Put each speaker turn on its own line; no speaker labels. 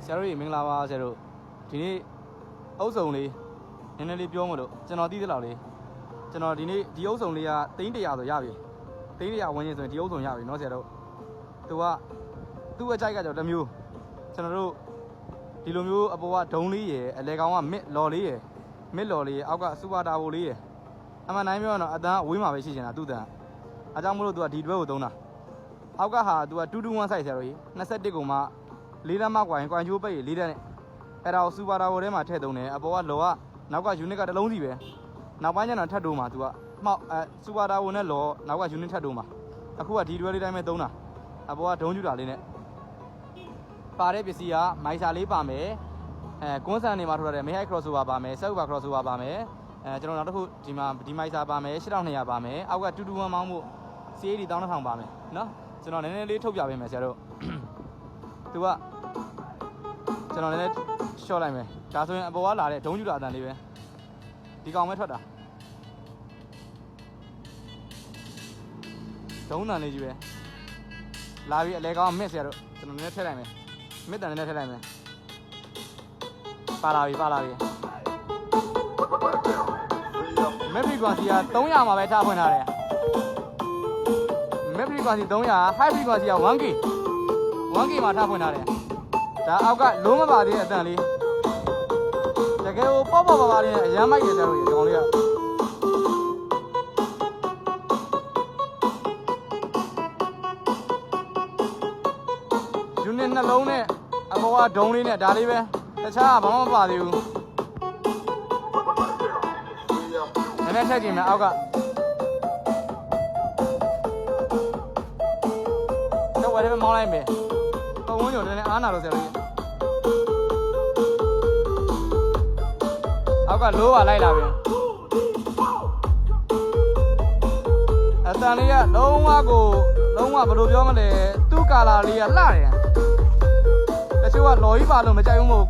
ဆရာတို့မင်္ဂလာပါဆရာတို့ဒီနေ့အုပ်စုံလေးနည်းနည်းလေးပြောမလို့ကျွန်တော်သိသလောက်လေးကျွန်တော်ဒီနေ့ဒီအုပ်စုံလေးက300ဆိုရပြီ300ဝန်းကျင်ဆိုရင်ဒီအုပ်စုံရပြီเนาะဆရာတို့သူ့အကြိုက်ကကျွန်တော်တစ်မျိုးကျွန်တော်တို့ဒီလိုမျိုးအပေါ်ကဒုံလေးရယ်အလဲကောင်ကမစ်လော်လေးရယ်မစ်လော်လေးအောက်ကစူပါတာဘိုလေးရယ်အမှန်တိုင်းပြောတော့အတန်းအဝေးမှာပဲရှိနေတာသူ့တန်းအားကြောင့်မလို့သူကဒီတွဲကိုသုံးတာအောက်ကဟာသူက221 size ဆရာတို့ကြီး21ကိုမှ4တန်းမကွာရင်ကွန်ချိုးပိတ်4တန်းနဲ့အဲ့ဒါကိုစူပါတာဘိုထဲမှာထည့်သုံးတယ်အပေါ်ကလော်ကနောက်က unit ကတစ်လုံးစီပဲနောက်ပိုင်းကျတော့ထပ်တိုးမှာသူကမှောက်စူပါတာဘိုနဲ့လော်နောက်က unit ထပ်တိုးမှာအခုကဒီတွဲလေးတိုင်းပဲသုံးတာအပေါ်ကဒုံးကျူတာလေးနဲ့ပါတဲ့ပစ္စည်းကမိုက်စာလေးပါမယ်ကွန်းဆန်နေမှာထွက်ရတယ်မေဟိုက် crossover ပါမယ်ဆက်ဥပါ crossover ပါမယ်ကျွန်တော်နောက်တစ်ခုဒီမှာဒီမိုက်စာပါမယ်8200ပါမယ်အောက်က221မောင်းဖို့ CAD 12000ပါမယ်နော်ကျွန်တော်နည်းနည်းလေးထုတ်ပြပေးမယ်ဆရာတို့သူကကျွန်တော်နည်းနည်း short လိုက်မယ်ဒါဆိုရင်အပေါ်ကလာတဲ့ဒုံးကျူတာအတန်လေးပဲဒီကောင်ပဲထွက်တာဒုံးတန်လေးကြီးပဲလာပြီးအလဲကောင်မစ်ဆရာတို့ကျွန်တော်နည်းနည်းထည့်လိုက်မယ်မစ်တန်နည်းနည်းထည့်လိုက်မယ်ပါလာပြီမက်ဖရီကွန်စီက300မှာပဲထားဖွင့်ထားတယ်မက်ဖရီကွန်စီ300 high frequency က 1K မှာထားဖွင့်ထားတယ်ဒါအောက်ကလုံးမပါသေးတဲ့အတန်လေးတကယ်ကိုပေါ့ပါလေးနဲ့အရမ်းမိုက်တယ်ဆရာတို့ဒီကောင်လေးကယူနစ်နှလုံးနဲ့အပေါ်ကဒုံးလေးနဲ့ဒါလေးပဲတခြားဘာမှမပါသေးဘူးနည်းနည်းထည့်ကြည့်မယ်အောက်ကတော့ဝယ်တယ်မောင်းလိုက်မယ်ပုံဝန်းကျင်နည်းနည်းအားနာလို့ဆရာတို့အောက်ကလိုးပါလိုက်လာပြန်အတန်လေးကလုံးဝဘယ်လိုပြောမလဲသူ့ကာလာလေးကလှတယ်တချို့ကလော်ကြီးပါလို့မကြိုက်ဘူးမို့